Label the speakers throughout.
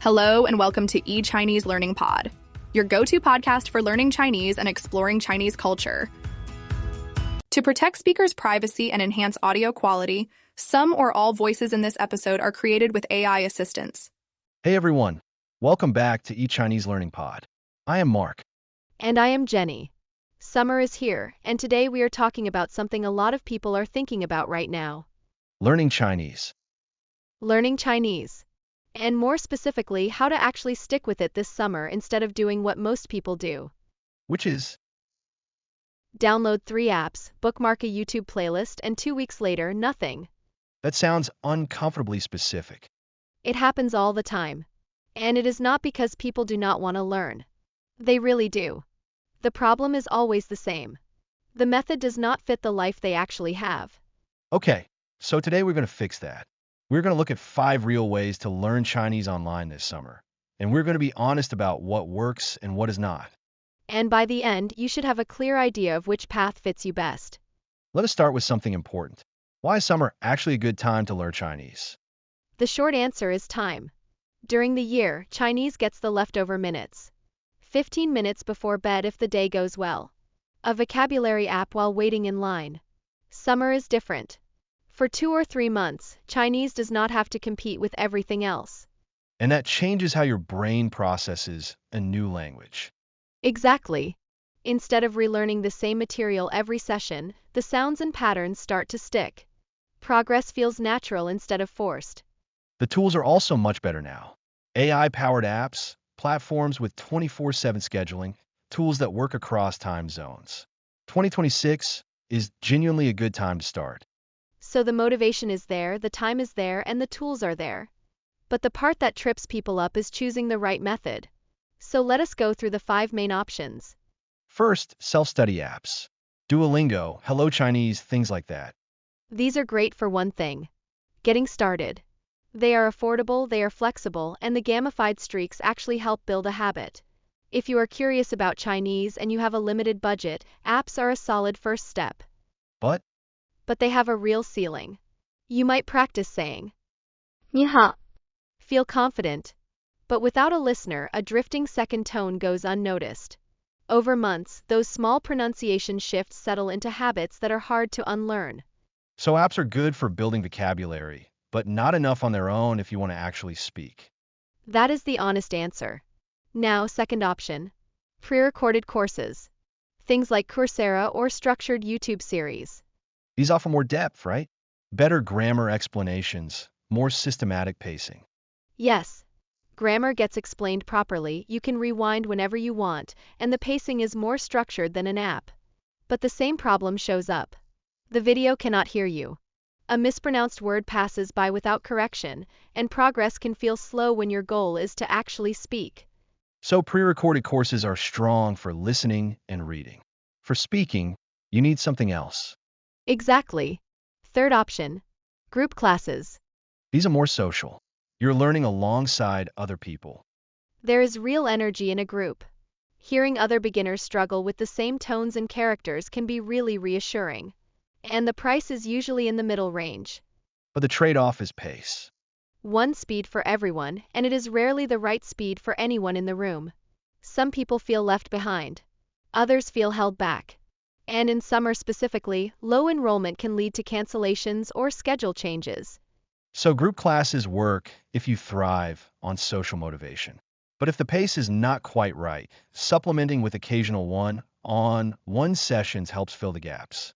Speaker 1: Hello and welcome to eChinese Learning Pod, your go-to podcast for learning Chinese and exploring Chinese culture. To protect speakers' privacy and enhance audio quality, some or all voices in this episode are created with AI assistance.
Speaker 2: Hey everyone, welcome back to eChinese Learning Pod. I am Mark.
Speaker 3: And I am Jenny. Summer is here, and today we are talking about something a lot of people are thinking about right now.
Speaker 2: Learning Chinese.
Speaker 3: Learning Chinese. And more specifically, how to actually stick with it this summer instead of doing what most people do.
Speaker 2: Which is?
Speaker 3: Download 3 apps, bookmark a YouTube playlist, and 2 weeks later, nothing.
Speaker 2: That sounds uncomfortably specific.
Speaker 3: It happens all the time. And it is not because people do not want to learn. They really do. The problem is always the same. The method does not fit the life they actually have.
Speaker 2: Okay, so today we're going to fix that. We're going to look at 5 real ways to learn Chinese online this summer. And we're going to be honest about what works and what is not.
Speaker 3: And by the end, you should have a clear idea of which path fits you best.
Speaker 2: Let us start with something important. Why is summer actually a good time to learn Chinese?
Speaker 3: The short answer is time. During the year, Chinese gets the leftover minutes. 15 minutes before bed if the day goes well. A vocabulary app while waiting in line. Summer is different. For 2 or 3 months, Chinese does not have to compete with everything else.
Speaker 2: And that changes how your brain processes a new language.
Speaker 3: Exactly. Instead of relearning the same material every session, the sounds and patterns start to stick. Progress feels natural instead of forced.
Speaker 2: The tools are also much better now. AI-powered apps, platforms with 24/7 scheduling, tools that work across time zones. 2026 is genuinely a good time to start.
Speaker 3: So the motivation is there, the time is there, and the tools are there. But the part that trips people up is choosing the right method. So let us go through the 5 main options.
Speaker 2: First, self-study apps. Duolingo, Hello Chinese, things like that.
Speaker 3: These are great for one thing. Getting started. They are affordable, they are flexible, and the gamified streaks actually help build a habit. If you are curious about Chinese and you have a limited budget, apps are a solid first step.
Speaker 2: But
Speaker 3: They have a real ceiling. You might practice saying,
Speaker 4: 你好,
Speaker 3: feel confident. But without a listener, a drifting second tone goes unnoticed. Over months, those small pronunciation shifts settle into habits that are hard to unlearn.
Speaker 2: so apps are good for building vocabulary, but not enough on their own if you want to actually speak.
Speaker 3: That is the honest answer. Now, second option. Pre-recorded courses. Things like Coursera or structured YouTube series.
Speaker 2: These offer more depth, right? Better grammar explanations, more systematic pacing.
Speaker 3: Yes. Grammar gets explained properly, you can rewind whenever you want, and the pacing is more structured than an app. But the same problem shows up. The video cannot hear you. A mispronounced word passes by without correction, and progress can feel slow when your goal is to actually speak.
Speaker 2: So pre-recorded courses are strong for listening and reading. For speaking, you need something else.
Speaker 3: Exactly. Third option. Group classes.
Speaker 2: These are more social. You're learning alongside other people.
Speaker 3: There is real energy in a group. Hearing other beginners struggle with the same tones and characters can be really reassuring. And the price is usually in the middle range.
Speaker 2: But the trade-off is pace.
Speaker 3: One speed for everyone, and it is rarely the right speed for anyone in the room. Some people feel left behind. Others feel held back. And in summer specifically, low enrollment can lead to cancellations or schedule changes.
Speaker 2: So group classes work if you thrive on social motivation. But if the pace is not quite right, supplementing with occasional one-on-one sessions helps fill the gaps.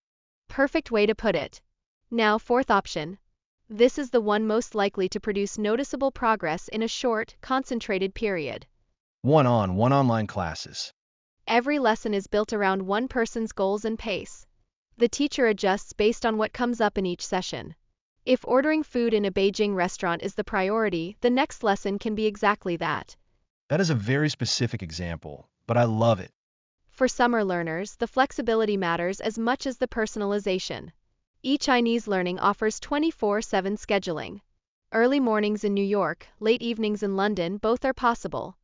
Speaker 3: Perfect way to put it. Now, fourth option. This is the one most likely to produce noticeable progress in a short, concentrated period.
Speaker 2: One-on-one online classes.
Speaker 3: Every lesson is built around one person's goals and pace. The teacher adjusts based on what comes up in each session. If ordering food in a Beijing restaurant is the priority, the next lesson can be exactly that.
Speaker 2: That is a very specific example, but I love it.
Speaker 3: For summer learners, the flexibility matters as much as the personalization. eChinese Learning offers 24/7 scheduling. Early mornings in New York, late evenings in London, both are possible.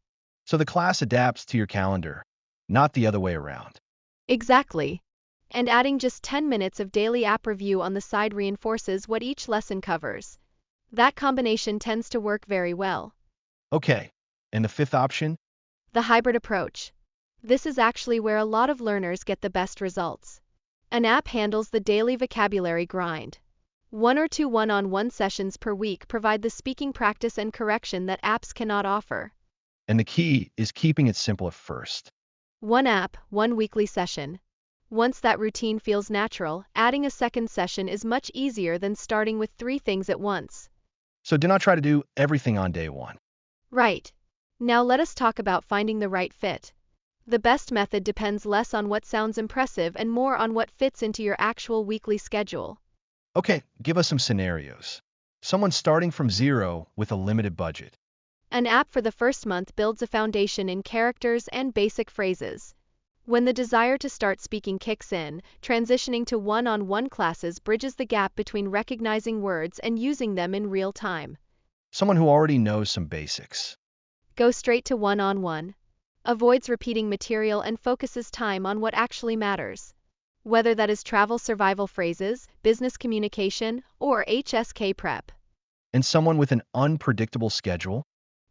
Speaker 2: So the class adapts to your calendar, not the other way around.
Speaker 3: Exactly. And adding just 10 minutes of daily app review on the side reinforces what each lesson covers. That combination tends to work very well.
Speaker 2: Okay, and the fifth option?
Speaker 3: The hybrid approach. This is actually where a lot of learners get the best results. An app handles the daily vocabulary grind. 1 or 2 one-on-one sessions per week provide the speaking practice and correction that apps cannot offer.
Speaker 2: And the key is keeping it simple at first.
Speaker 3: One app, one weekly session. Once that routine feels natural, adding a second session is much easier than starting with 3 things at once.
Speaker 2: So do not try to do everything on day one.
Speaker 3: Right. Now let us talk about finding the right fit. The best method depends less on what sounds impressive and more on what fits into your actual weekly schedule.
Speaker 2: Okay, give us some scenarios. Someone starting from zero with a limited budget.
Speaker 3: An app for the first month builds a foundation in characters and basic phrases. When the desire to start speaking kicks in, transitioning to one-on-one classes bridges the gap between recognizing words and using them in real time.
Speaker 2: Someone who already knows some basics.
Speaker 3: Go straight to one-on-one. Avoids repeating material and focuses time on what actually matters. Whether that is travel survival phrases, business communication, or HSK prep.
Speaker 2: And someone with an unpredictable schedule.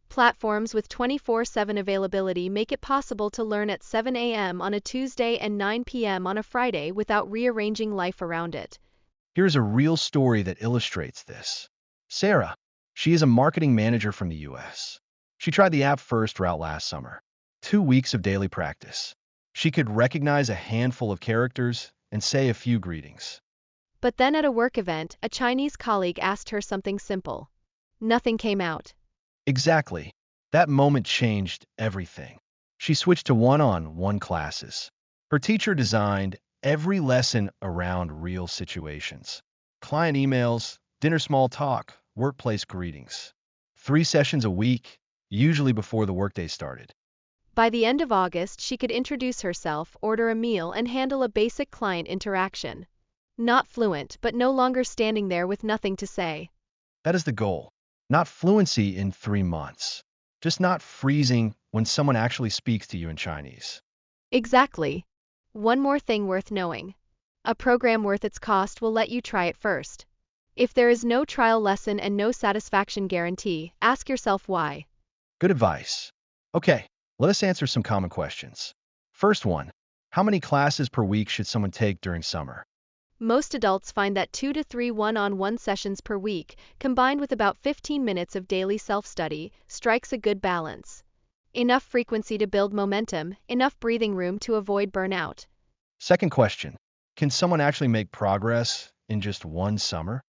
Speaker 3: Platforms with 24/7 availability make it possible to learn at 7 a.m. on a Tuesday and 9 p.m. on a Friday without rearranging life around it.
Speaker 2: Here's a real story that illustrates this. Sarah, she is a marketing manager from the US. She tried the app first route last summer. 2 weeks of daily practice. She could recognize a handful of characters and say a few greetings.
Speaker 3: But then at a work event, a Chinese colleague asked her something simple. Nothing came out.
Speaker 2: Exactly. That moment changed everything. She switched to one-on-one classes. Her teacher designed every lesson around real situations. Client emails, dinner small talk, workplace greetings. 3 sessions a week, usually before the workday started.
Speaker 3: By the end of August, she could introduce herself, order a meal, and handle a basic client interaction. Not fluent, but no longer standing there with nothing to say.
Speaker 2: That is the goal. Not fluency in 3 months. Just not freezing when someone actually speaks to you in Chinese.
Speaker 3: Exactly. One more thing worth knowing. A program worth its cost will let you try it first. If there is no trial lesson and no satisfaction guarantee, ask yourself why.
Speaker 2: Good advice. Okay, let us answer some common questions. First one, how many classes per week should someone take during summer?
Speaker 3: Most adults find that 2 to 3 one-on-one sessions per week, combined with about 15 minutes of daily self-study, strikes a good balance. Enough frequency to build momentum, enough breathing room to avoid burnout.
Speaker 2: Second question, can someone actually make progress in just one summer?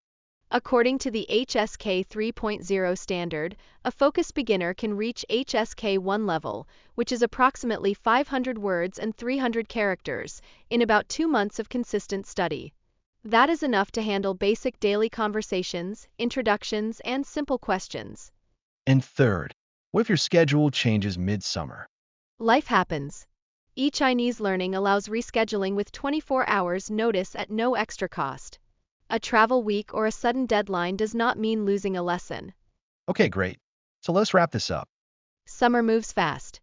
Speaker 3: According to the HSK 3.0 standard, a focused beginner can reach HSK 1 level, which is approximately 500 words and 300 characters, in about 2 months of consistent study. That is enough to handle basic daily conversations, introductions, and simple questions.
Speaker 2: And third, what if your schedule changes mid-summer?
Speaker 3: Life happens. eChinese Learning allows rescheduling with 24 hours notice at no extra cost. A travel week or a sudden deadline does not mean losing a lesson.
Speaker 2: Okay, great. So let's wrap this up.
Speaker 3: Summer moves fast.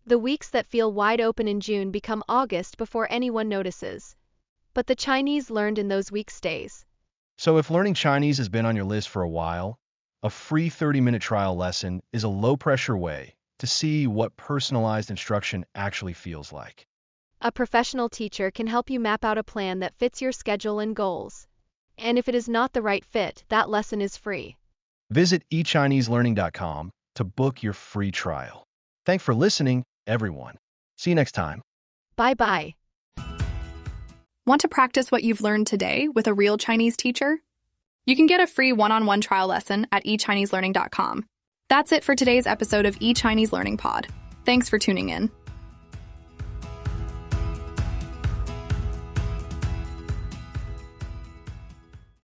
Speaker 3: The weeks that feel wide open in June become August before anyone notices. But the Chinese learned in those weeks stays.
Speaker 2: So if learning Chinese has been on your list for a while, a free 30-minute trial lesson is a low-pressure way to see what personalized instruction actually feels like.
Speaker 3: A professional teacher can help you map out a plan that fits your schedule and goals. And if it is not the right fit, that lesson is free.
Speaker 2: Visit eChineseLearning.com to book your free trial. Thanks for listening, everyone. See you next time.
Speaker 3: Bye-bye.
Speaker 1: Want to practice what you've learned today with a real Chinese teacher? You can get a free one-on-one trial lesson at eChineseLearning.com. That's it for today's episode of eChinese Learning Pod. Thanks for tuning in.